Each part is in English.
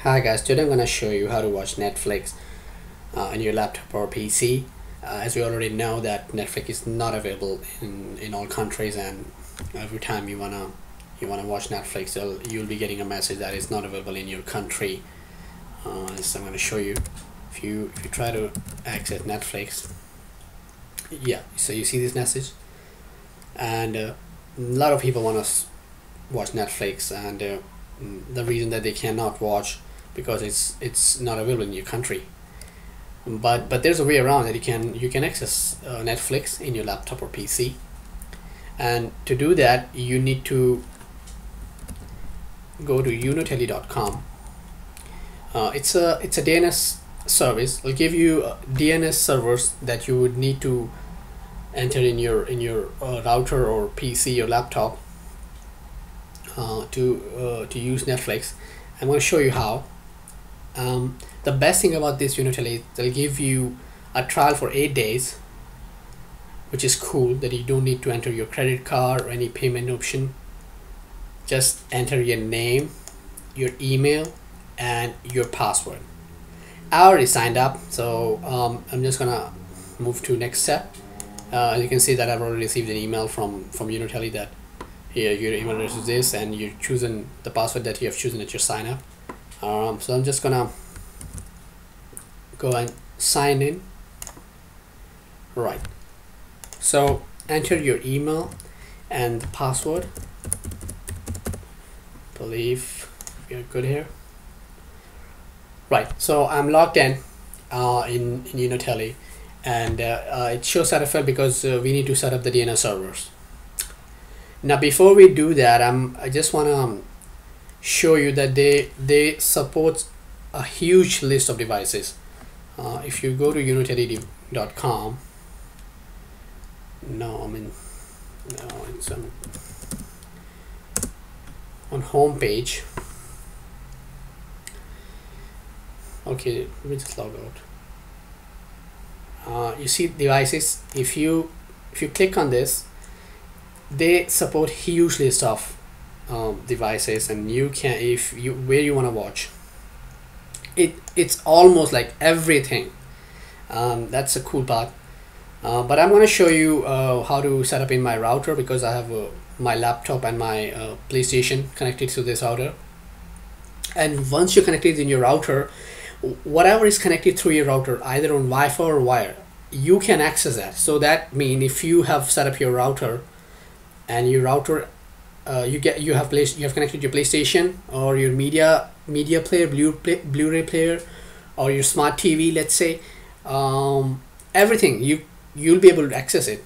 Hi guys, today I'm going to show you how to watch Netflix on your laptop or PC. As we already know that Netflix is not available in all countries, and every time you wanna watch Netflix, you'll be getting a message that it's not available in your country. So I'm going to show you. If you try to access Netflix, yeah, so you see this message, and a lot of people want to watch Netflix, and the reason that they cannot watch because it's not available in your country. But there's a way around that you can access Netflix in your laptop or PC, and to do that you need to go to unitelly.com. It's a DNS service. It'll give you DNS servers that you would need to enter in your router or PC or laptop to use Netflix. I'm going to show you how. The best thing about this Unitelly is they'll give you a trial for 8 days, which is cool that you don't need to enter your credit card or any payment option. Just enter your name, your email, and your password. I already signed up, so I'm just gonna move to next step. As you can see that I've already received an email from Unitelly that here your email address is this, and you've chosen the password that you have chosen at your sign up. So I'm just gonna go and sign in. Right, so enter your email and the password. Believe we are good here. Right, so I'm logged in Unitelly, and it shows that I failed because we need to set up the DNS servers. Now before we do that, I just want to show you that they support a huge list of devices. If you go to unitelly.com, it's on home page. Okay, let me just log out. You see devices. If you click on this, they support huge list of devices, and you can, where you want to watch it's almost like everything. That's a cool part. But I'm going to show you how to set up in my router, because I have my laptop and my PlayStation connected to this router. And once you're connected in your router, whatever is connected through your router, either on Wi-Fi or wire, you can access that. So that means if you have set up your router, and your router you have connected your PlayStation or your media player, Blu-ray player, or your smart TV, let's say, everything, you'll be able to access it.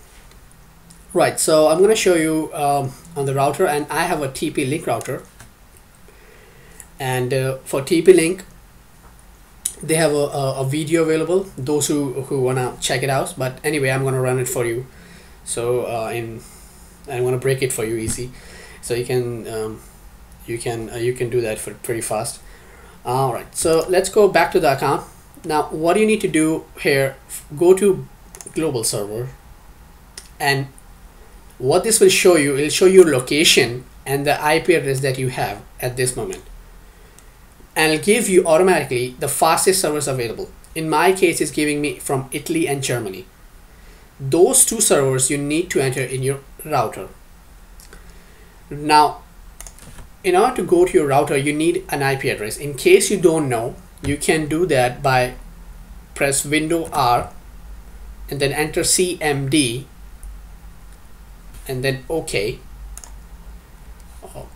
Right, so I'm going to show you on the router, and I have a TP-Link router, and for TP-Link they have a video available, those who want to check it out. But anyway, I'm going to run it for you. So I'm going to break it for you easy, so you can do that for pretty fast. All right, so let's go back to the account. Now what you need to do here, go to global server, and what this will show you, it'll show you location and the IP address that you have at this moment, and it'll give you automatically the fastest servers available. In my case, it's giving me from Italy and Germany. Those two servers you need to enter in your router. Now in order to go to your router, you need an IP address. In case you don't know, you can do that by press Windows R and then enter CMD and then OK. Oh,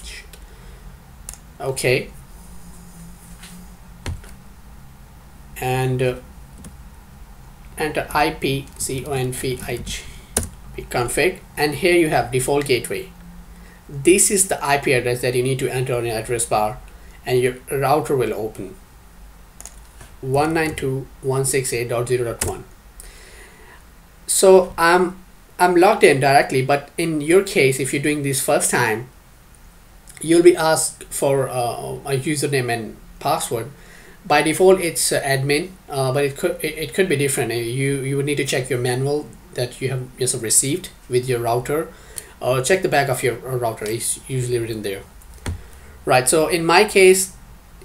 shit. OK, and enter IP config, and here you have default gateway. This is the IP address that you need to enter on your address bar, and your router will open 192.168.0.1. So I'm logged in directly, but in your case, if you're doing this first time, you'll be asked for a username and password. By default it's admin, but it could be different. You would need to check your manual that you have just received with your router, or check the back of your router. It's usually written there. Right, so in my case,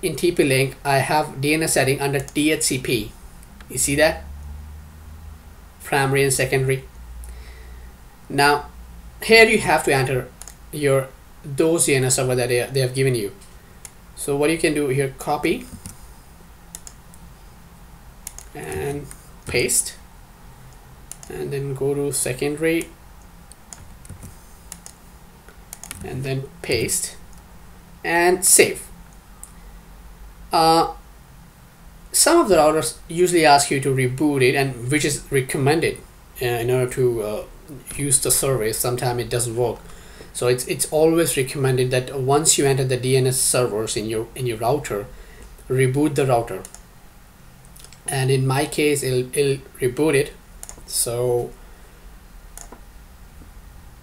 in TP-Link, I have DNS setting under DHCP. You see that? Primary and secondary. Now, here you have to enter those DNS server that they have given you. So what you can do here, copy and paste, and then go to secondary and then paste and save. Some of the routers usually ask you to reboot it, and which is recommended in order to use the service. Sometimes it doesn't work, so it's always recommended that once you enter the DNS servers in your router, reboot the router. And in my case, it'll reboot it. So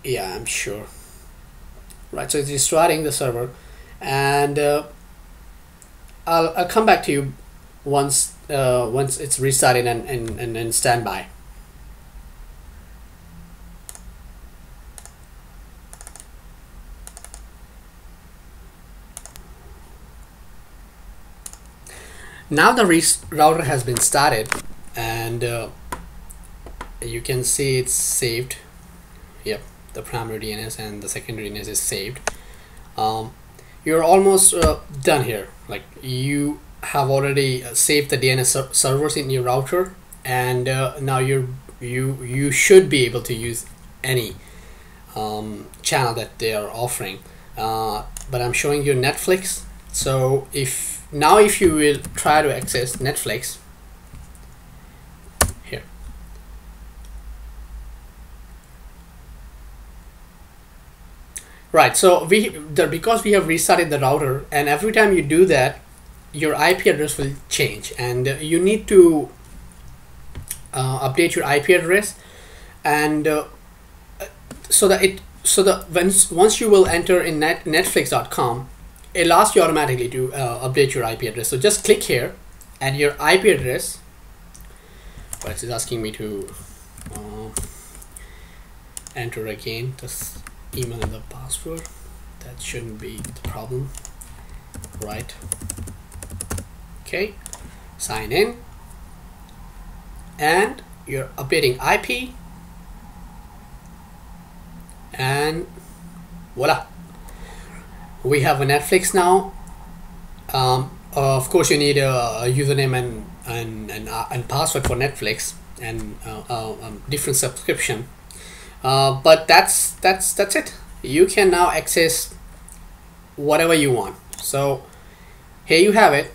yeah, I'm sure. Right, so it's restarting the server, and I'll come back to you once it's restarted and stand by. Now the router has been started, and you can see it's saved. Yep, the primary DNS and the secondary DNS is saved. You're almost done here. Like, you have already saved the DNS servers in your router, and now you should be able to use any channel that they are offering. But I'm showing you Netflix. So if you will try to access Netflix here, right, so because we have restarted the router, and every time you do that, your IP address will change, and you need to update your IP address, and once you will enter in netflix.com, it'll ask you automatically to update your IP address. So just click here, and your IP address, well, it's asking me to enter again this email and the password. That shouldn't be the problem, right? Okay, sign in, and you're updating IP, and voila, we have a Netflix now. Of course, you need a username and password for Netflix, and different subscription. But that's it. You can now access whatever you want. So here you have it.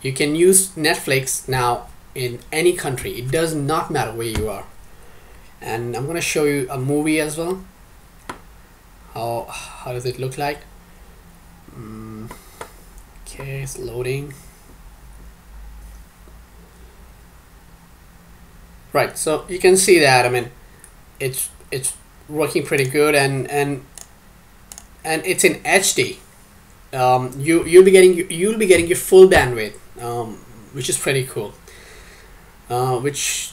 You can use Netflix now in any country. It does not matter where you are. And I'm gonna show you a movie as well. How does it look like? Okay, it's loading. Right, so you can see that, I mean, it's working pretty good, and it's in HD. You'll be getting your full bandwidth, which is pretty cool. Which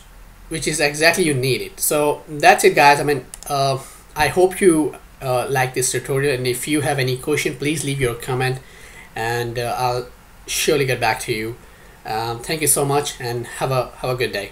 is exactly you need it. So that's it, guys. I mean, I hope you like this tutorial, and if you have any question, please leave your comment, and I'll surely get back to you. Thank you so much, and have a good day.